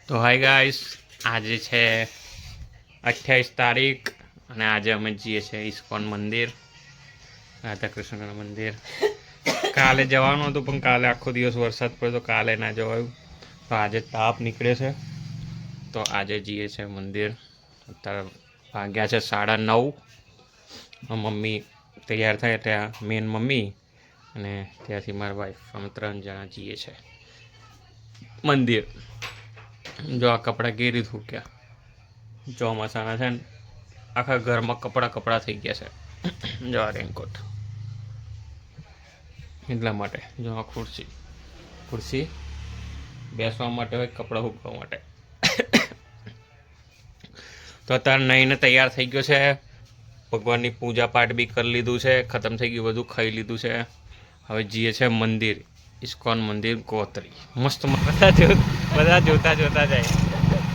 તો hi guys, આજે છે 28 તારીખ અને આજે અમે જઈએ છીએ ઇસ્કોન મંદિર, રાધાકૃષ્ણના મંદિર. કાલે જવાનું હતું પણ કાલે આખો દિવસ વરસાદ પડ્યો તો કાલે ના જવાયું. તો આજે તાપ નીકળે છે તો આજે જઈએ છીએ મંદિર. અત્યારે વાગ્યા છે 9:30. મમ્મી તૈયાર થાય ત્યાં મેન મમ્મી અને ત્યાંથી મારા વાઈફ, અમે 3 જણા જઈએ છીએ મંદિર. જો આ કપડાં કેવી રીતે સૂક્યા, ચોમાસાના છે ને આખા ઘરમાં કપડાં થઈ ગયા છે. જો આ રેનકોટ, એટલા માટે. જો આ ખુરશી બેસવા માટે હોય, કપડાં સૂકવા માટે. તો અત્યારે નહીને તૈયાર થઈ ગયો છે. ભગવાનની પૂજા પાઠ બી કરી લીધું છે, ખતમ થઈ ગયું બધું, ખાઈ લીધું છે. હવે જઈએ છે મંદિર, ઇસ્કોન મંદિર ગોત્રી. મસ્ત બધા જોતા જાય.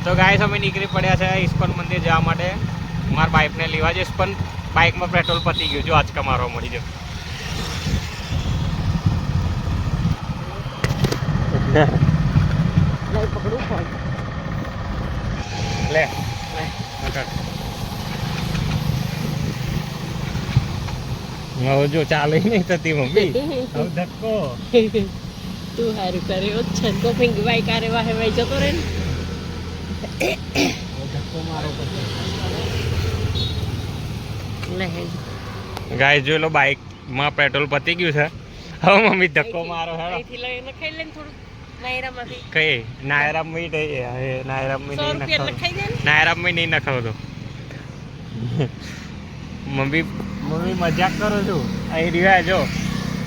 તો ગાઈસ અમે નીકળી પડ્યા છે ઇસ્કોન મંદિર જવા માટે. મારા બાઇકને લેવા જઈશ પણ બાઇકમાં પેટ્રોલ પતી ગયું. જો આંચકા મારવા મળી જાય. લે હવે જો ચાલે નહીં થતી મમ્મી. હવે ધક્કો તું હારું કર્યો છે. ગોપિંગ ભાઈ કારે વાહે ભાઈ જતો રહે ને. ધક્કો મારો ગાય જોઈ લો, બાઇકમાં પેટ્રોલ પતી ગયું છે. હવે મમ્મી ધક્કો મારો. અહીંથી લઈને ખાઈ લે ને થોડું નાયરામાંથી. કઈ નાયરામાં નહીં નખાવતો. મમ્મી મજાક કરો છું. અહીં રહ્યા જો,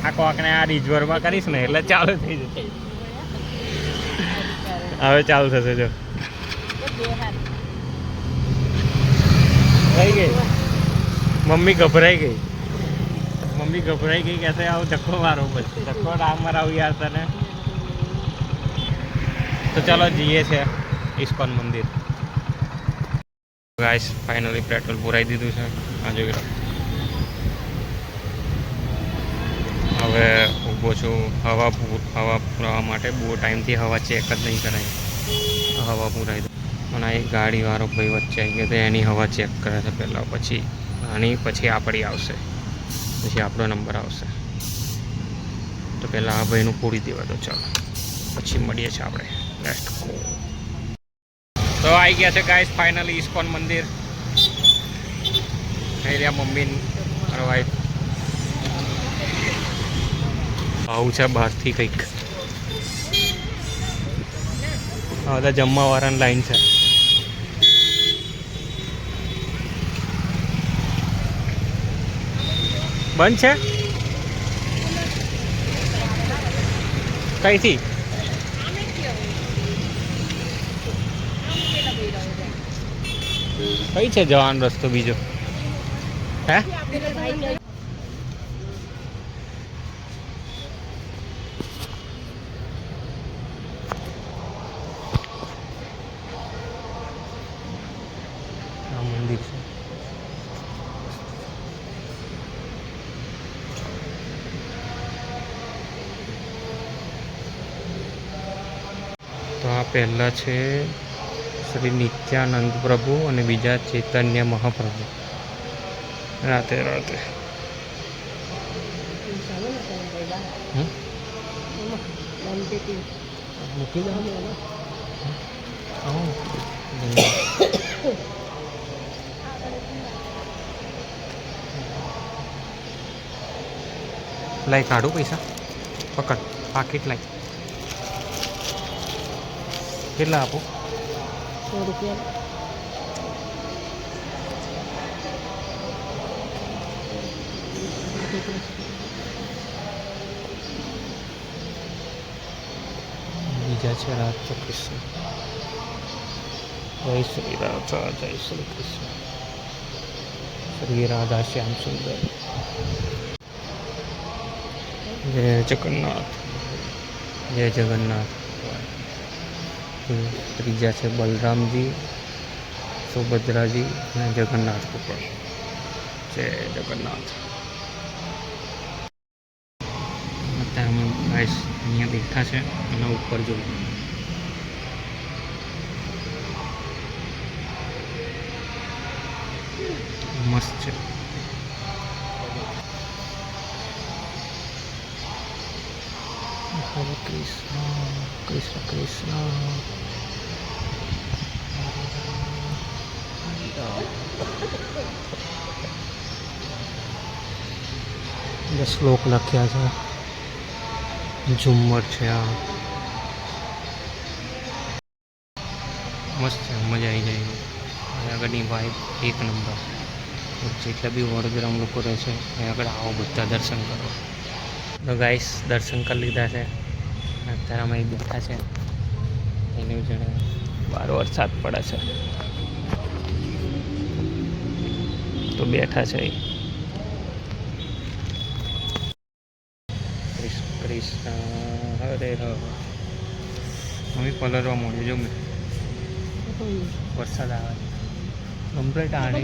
આ કોકને આ રિઝવરમાં કરીશ ને એટલે ચાલુ થઈ જશે. હવે ચાલુ થશે. જો થઈ ગઈ. મમ્મી ગભરાઈ ગઈ કહેશે આવું ધક્કો મારો. પછી ધક્કો ના મરાવું યાર તને. તો ચાલો જઈએ છે ઇસ્કોન મંદિર. ગાઈસ ફાઇનલી પેટ્રોલ પુરાઈ દીધું છે. આ જોઈ લો. હવે ઊભો છું હવા પુરાવા માટે. બહુ ટાઈમથી હવા ચેક જ નહીં કરાય. હવા પુરાઈ દો. પણ આ એક ગાડીવાળો ભાઈ વચ્ચે આવી ગયો તો એની હવા ચેક કરે છે પહેલાં, પછી આપણી આવશે, પછી આપણો નંબર આવશે. તો પહેલાં આ ભાઈનું પૂરી દેવા દો. ચાલો પછી મળીએ છીએ આપણે. Let's go. તો આવી ગયા છે ગાઈસ ફાઇનલી ઇસ્કોન મંદિર. અહીં રહ્યા મમ્મી, મારા વાઈફ. આવું છે બહારથી કંઈક. આ બધા જમવાવાળાની લાઈન છે. બંધ છે કઈથી? કઈ છે જવાનો રસ્તો બીજો? હે મંદિર છે. તો આ પહેલા છે શ્રી નિત્યાનંદ પ્રભુ અને બીજા ચૈતન્ય મહાપ્રભુ. રાતે મૂકી દો. લાઈ કાઢું પૈસા, પકડ પાકીટ લાઈ. કેટલા આપો? 100 રૂપિયા. બીજા છે રાધા કૃષ્ણ. જય શ્રી રાધા, જય શ્રી કૃષ્ણ, શ્રી રાધા શ્યામ સુંદર. જય જગન્નાથ, જય જગન્નાથ. ત્રીજા છે બલરામજી, સુભદ્રાજી અને જગન્નાથ ઉપર. જય જગન્નાથ. અત્યારે અમે અહીંયા બેઠા છે અને ઉપર જોઈએ. કૃષ્ણ કૃષ્ણ. બધા શ્લોક લખ્યા છે. ઝુમ્મર છે આ. મસ્ત છે, મજા આવી જાય. આગળની વાઇબ એક નંબર. જેટલા બી વડોદરામાં લોકો રહે છે અહીં આગળ આવો, બધા દર્શન કરો. તો ગાઈસ દર્શન કરી લીધા છે. અત્યારે અમે અહીં બેઠા છે. એને જણે બહાર વરસાદ પડે છે તો બેઠા છે અહીં. કૃષ્ણ કૃષ્ણ હરે હરે. મમ્મી પલરવા મળ્યું જો મેં. વરસાદ આવે કમ્પ્લીટ આવે.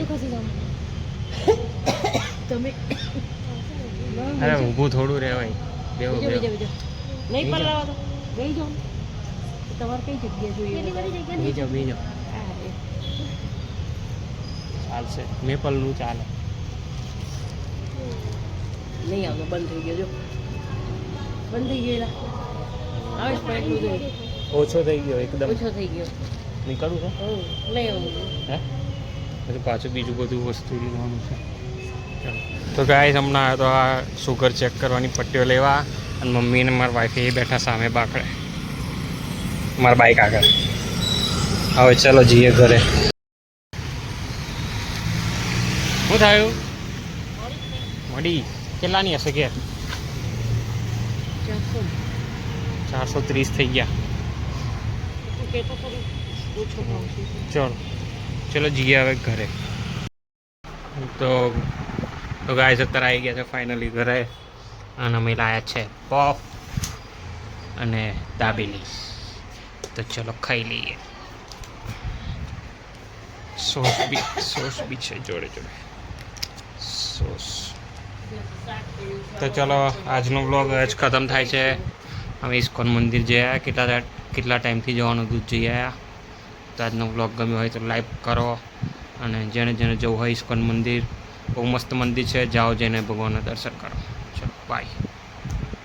તમે અરે ઊભું થોડું રહેવાય. બેવો બીજો નહીં પલળવા તો ગઈ જાઓ. તમારે કઈ જગ્યા જોઈએ? બીજો ચાલશે. મેપલનું ચાલે. નહીં આવતો, બંધ થઈ ગયો. જો બંધ થઈ ગયેલા આવે છે પણ એટલું જ ઓછો થઈ ગયો એકદમ. ઓછો થઈ ગયો. નીકળવું છે નહીં આવું. હે પછી પાછું બીજું બધું વસ્તુ લેવાનું છે. તો ગાઈસ હમણાં તો આ સુગર ચેક કરવાની પટ્ટીઓ લેવા, અને મમ્મી ને મારા વાઈફ એ બેઠા સામે બાકડે મારા બાઈક આગળ. હવે ચાલો જઈએ ઘરે. શું થયું? મળી કેટલાની હશે કે? 430 થઈ ગયા. ચલો જઈએ હવે ઘરે. તો ગાઈસ અત્યારે આવી ગયા છે ફાઇનલી ઘરે, અને અમે લાયા છે પફ અને દાબેલી. તો ચલો ખાઈ લઈએ. સોસ બી છે જોડે સોસ. તો ચલો આજનો વ્લોગ જ ખતમ થાય છે. અમે ઇસ્કોન મંદિર જઈ આવ્યા. કેટલા ટાઈમથી જવાનું હતું, જઈ આવ્યા. તો આજનો વ્લોગ ગમ્યો હોય તો લાઈક કરો, અને જેણે જવું હોય ઇસ્કોન મંદિર બહુ મસ્ત મંદિર છે, જાઓ જઈને ભગવાનના દર્શન કરો. ચલો બાય.